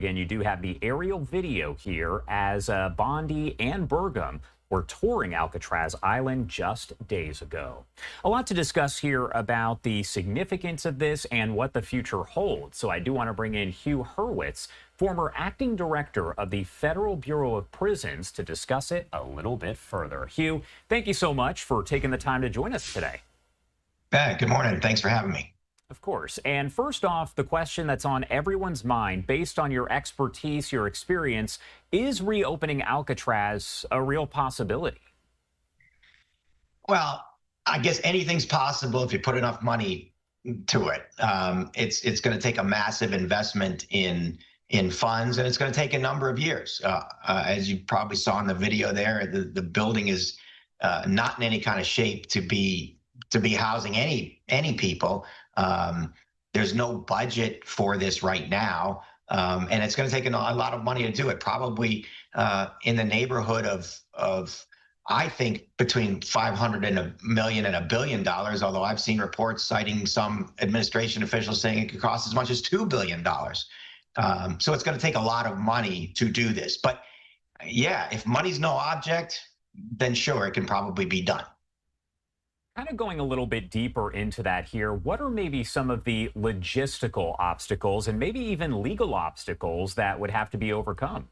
Again, you do have the aerial video here as Bondi and Bergam were touring Alcatraz Island just days ago. A lot to discuss here about the significance of this and what the future holds. So I do want to bring in Hugh Hurwitz, former acting director of the Federal Bureau of Prisons, to discuss it a little bit further. Hugh, thank you so much for taking the time to join us today. Good morning. Thanks for having me. Of course. And first off, the question that's on everyone's mind, based on your expertise, your experience, is reopening Alcatraz a real possibility? Well, I guess anything's possible if you put enough money to it. It's going to take a massive investment in funds, and it's going to take a number of years. As you probably saw in the video there, the building is not in any kind of shape to be housing any people. There's no budget for this right now, and it's going to take a lot of money to do it. Probably in the neighborhood of I think between 500 and $1 million and $1 billion. Although I've seen reports citing some administration officials saying it could cost as much as $2 billion. So it's going to take a lot of money to do this. But yeah, if money's no object, then sure, it can probably be done. Kind of going a little bit deeper into that here, what are maybe some of the logistical obstacles and maybe even legal obstacles that would have to be overcome?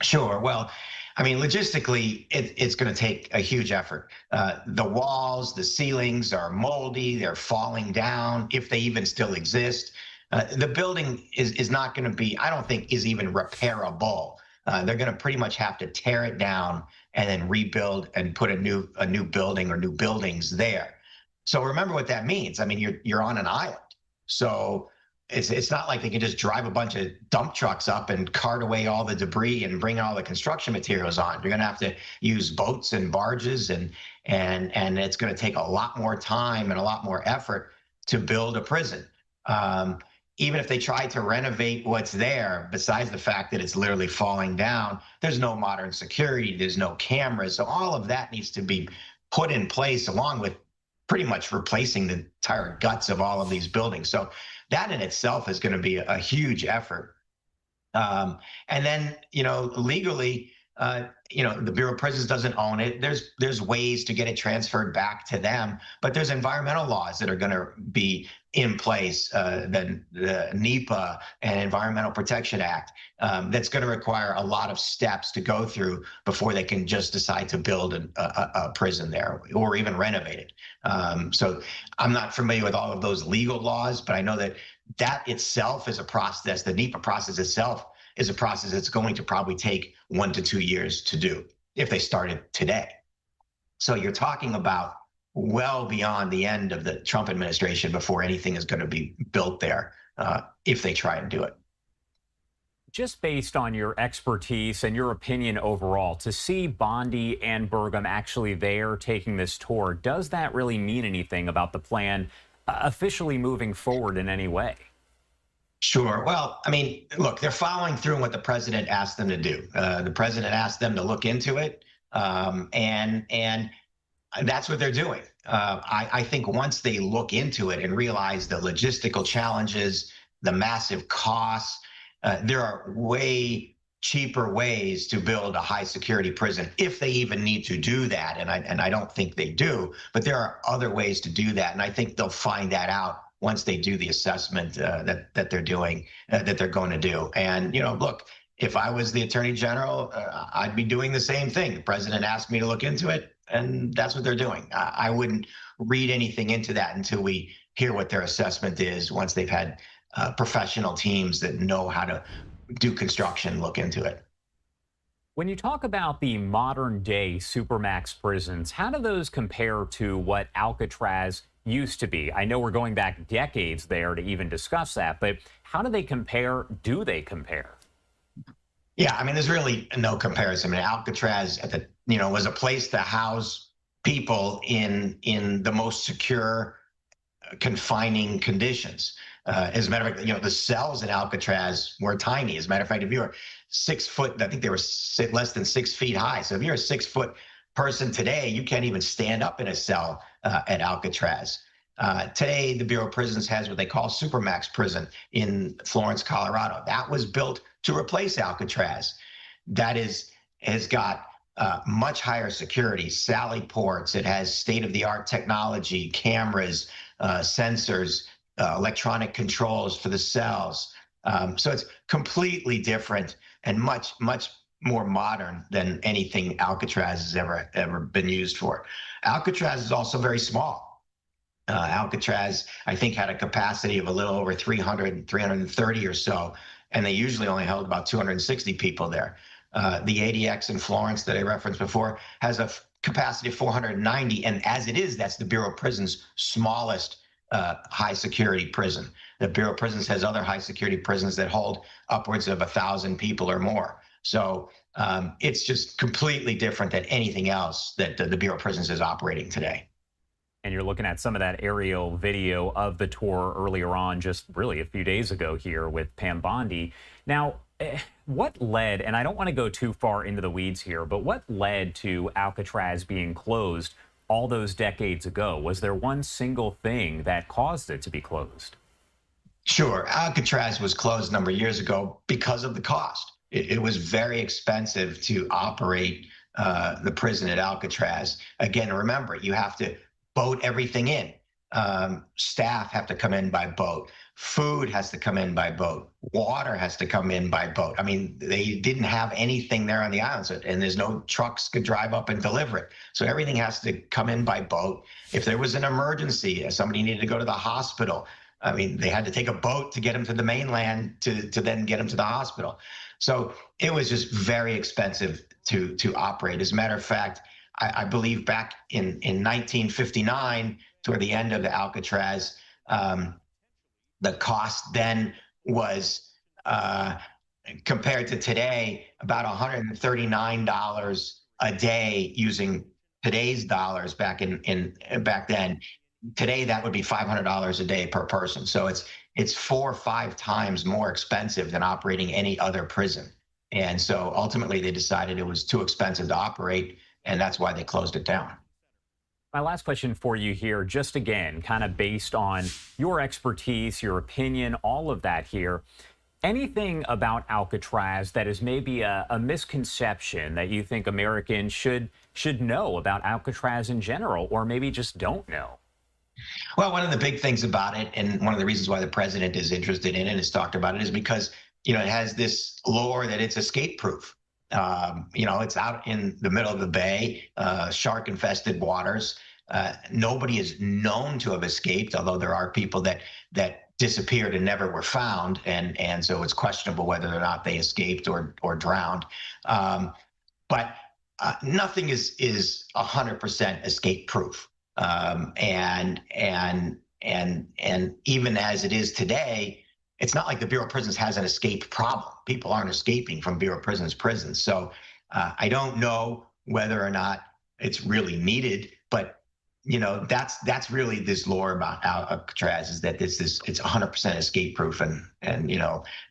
Sure. Well, I mean, logistically, it's going to take a huge effort. The walls, the ceilings are moldy, they're falling down, if they even still exist. The building is not going to be, I don't think, is even repairable. They're going to pretty much have to tear it down and then rebuild and put a new building or new buildings there. So remember what that means. I mean, you're on an island, so it's not like they can just drive a bunch of dump trucks up and cart away all the debris and bring all the construction materials on. You're going to have to use boats and barges, and it's going to take a lot more time and a lot more effort to build a prison. Even if they try to renovate what's there, besides the fact that it's literally falling down, there's no modern security, there's no cameras. So all of that needs to be put in place, along with pretty much replacing the entire guts of all of these buildings. So that in itself is going to be a huge effort. And then, legally, the Bureau of Prisons doesn't own it. There's ways to get it transferred back to them, but there's environmental laws that are going to be in place, the NEPA and Environmental Protection Act, that's going to require a lot of steps to go through before they can just decide to build a prison there or even renovate it. So I'm not familiar with all of those legal laws, but I know that itself is a process. The NEPA process itself is a process that's going to probably take 1 to 2 years to do if they started today. So you're talking about well beyond the end of the Trump administration before anything is going to be built there, if they try and do it. Just based on your expertise and your opinion overall, to see Bondi and Bergam actually there taking this tour, does that really mean anything about the plan officially moving forward in any way? Sure. Well, I mean, look, they're following through on what the president asked them to do. The president asked them to look into it, and that's what they're doing. I think once they look into it and realize the logistical challenges, the massive costs, there are way cheaper ways to build a high security prison, if they even need to do that. And I don't think they do, but there are other ways to do that. And I think they'll find that out once they do the assessment that they're doing, that they're going to do. And, look, if I was the attorney general, I'd be doing the same thing. The president asked me to look into it, and that's what they're doing. I wouldn't read anything into that until we hear what their assessment is, once they've had professional teams that know how to do construction look into it. When you talk about the modern day Supermax prisons, how do those compare to what Alcatraz used to be? I know we're going back decades there to even discuss that, but how do they compare? Do they compare? Yeah, I mean, there's really no comparison. I mean, Alcatraz was a place to house people in the most secure, confining conditions. As a matter of fact, the cells in Alcatraz were tiny. As a matter of fact, if you were 6 foot, I think they were less than 6 feet high. So if you're a 6 foot person today, you can't even stand up in a cell at Alcatraz. Today, the Bureau of Prisons has what they call Supermax prison in Florence, Colorado. That was built to replace Alcatraz. That has got much higher security, sally ports. It has state-of-the-art technology, cameras, sensors, electronic controls for the cells. So it's completely different and much more modern than anything Alcatraz has ever been used for. Alcatraz is also very small. Alcatraz, I think, had a capacity of a little over 300, 330 or so, and they usually only held about 260 people there. The ADX in Florence that I referenced before has a capacity of 490, and as it is, that's the Bureau of Prisons' smallest high security prison. The Bureau of Prisons has other high security prisons that hold upwards of 1,000 people or more. So it's just completely different than anything else that the Bureau of Prisons is operating today. And you're looking at some of that aerial video of the tour earlier on, just really a few days ago here with Pam Bondi. Now, what led, and I don't want to go too far into the weeds here, but what led to Alcatraz being closed all those decades ago? Was there one single thing that caused it to be closed? Sure. Alcatraz was closed a number of years ago because of the cost. It was very expensive to operate the prison at Alcatraz. Again, remember, you have to boat everything in. Staff have to come in by boat. Food has to come in by boat. Water has to come in by boat. I mean, they didn't have anything there on the islands, and there's no trucks could drive up and deliver it. So everything has to come in by boat. If there was an emergency, somebody needed to go to the hospital, I mean, they had to take a boat to get them to the mainland to then get them to the hospital. So it was just very expensive to operate. As a matter of fact, I believe back in 1959, toward the end of the Alcatraz, the cost then was, compared to today, about $139 a day using today's dollars back then. Today, that would be $500 a day per person. So it's 4 or 5 times more expensive than operating any other prison. And so ultimately, they decided it was too expensive to operate, and that's why they closed it down. My last question for you here, just again, kind of based on your expertise, your opinion, all of that here. Anything about Alcatraz that is maybe a misconception that you think Americans should know about Alcatraz in general, or maybe just don't know? Well, one of the big things about it, and one of the reasons why the president is interested in it and has talked about it, is because, it has this lore that it's escape proof. It's out in the middle of the bay, shark-infested waters. Nobody is known to have escaped, although there are people that disappeared and never were found, and so it's questionable whether or not they escaped or drowned. But nothing is 100% escape proof. And even as it is today, it's not like the Bureau of Prisons has an escape problem. People aren't escaping from Bureau of prisons. So I don't know whether or not it's really needed, but that's really this lore about Alcatraz, is that it's 100% escape proof. And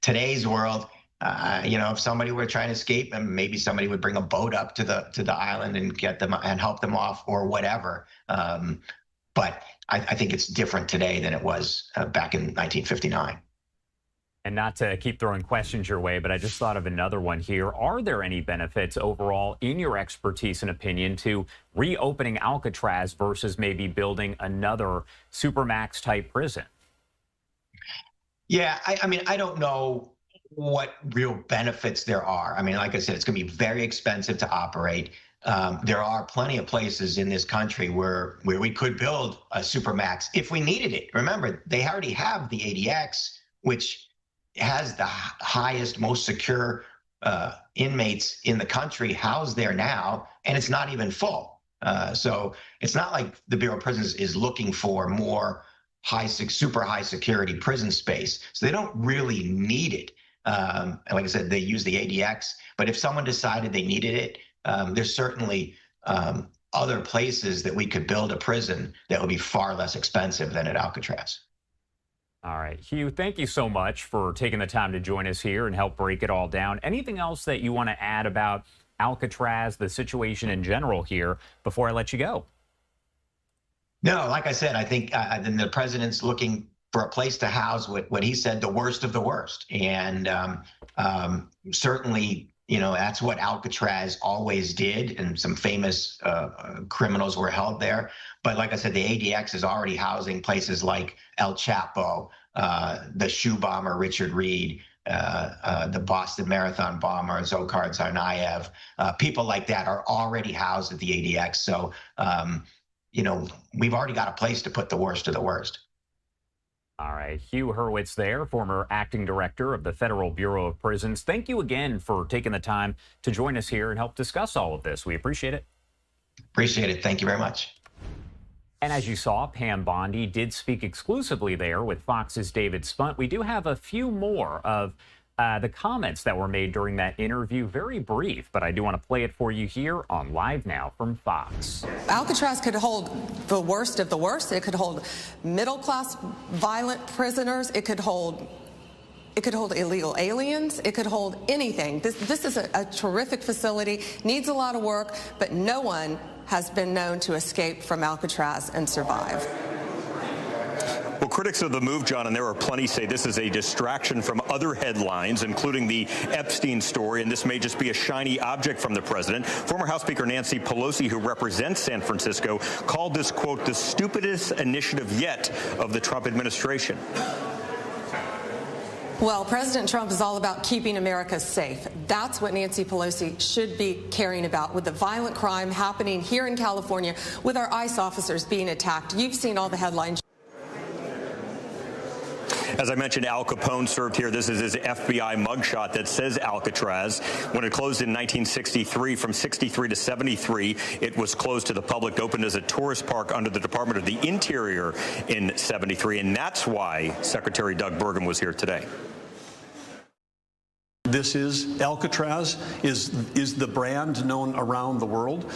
today's world, if somebody were trying to escape, and maybe somebody would bring a boat up to the island and get them and help them off or whatever. But I think it's different today than it was back in 1959. And not to keep throwing questions your way, but I just thought of another one here. Are there any benefits overall, in your expertise and opinion, to reopening Alcatraz versus maybe building another Supermax type prison? Yeah, I mean, I don't know what real benefits there are. I mean, like I said, it's going to be very expensive to operate. There are plenty of places in this country where we could build a Supermax if we needed it. Remember, they already have the ADX, which has the highest, most secure inmates in the country housed there now, and it's not even full. So it's not like the Bureau of Prisons is looking for more super high security prison space. So they don't really need it. And like I said, they use the ADX, but if someone decided they needed it, there's certainly other places that we could build a prison that would be far less expensive than at Alcatraz. All right, Hugh, thank you so much for taking the time to join us here and help break it all down. Anything else that you want to add about Alcatraz, the situation in general here, before I let you go? No, like I said, I think the president's looking for a place to house what he said, the worst of the worst. And certainly, that's what Alcatraz always did, and some famous criminals were held there. But like I said, the ADX is already housing places like El Chapo, the shoe bomber Richard Reed, the Boston Marathon bomber Dzhokhar Tsarnaev. People like that are already housed at the ADX. So, we've already got a place to put the worst of the worst. All right, Hugh Hurwitz there, former acting director of the Federal Bureau of Prisons. Thank you again for taking the time to join us here and help discuss all of this. We appreciate it. Appreciate it. Thank you very much. And as you saw, Pam Bondi did speak exclusively there with Fox's David Spunt. We do have a few more of the comments that were made during that interview. Very brief, but I do want to play it for you here on Live Now from Fox. Alcatraz could hold the worst of the worst. It could hold middle-class violent prisoners. It could hold illegal aliens. It could hold anything. This is a terrific facility, needs a lot of work, but no one has been known to escape from Alcatraz and survive. Well, critics of the move, John, and there are plenty, say this is a distraction from other headlines, including the Epstein story, and this may just be a shiny object from the president. Former House Speaker Nancy Pelosi, who represents San Francisco, called this, quote, the stupidest initiative yet of the Trump administration. Well, President Trump is all about keeping America safe. That's what Nancy Pelosi should be caring about, with the violent crime happening here in California, with our ICE officers being attacked. You've seen all the headlines. As I mentioned, Al Capone served here. This is his FBI mugshot that says Alcatraz. When it closed in 1963, from 63 to 73, it was closed to the public, opened as a tourist park under the Department of the Interior in 73. And that's why Secretary Doug Burgum was here today. This is Alcatraz is the brand known around the world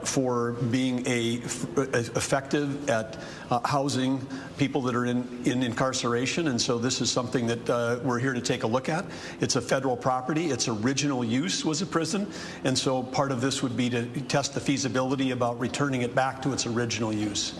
for being effective at housing people that are in incarceration, and so this is something that we're here to take a look at. It's a federal property. Its original use was a prison, and so part of this would be to test the feasibility about returning it back to its original use.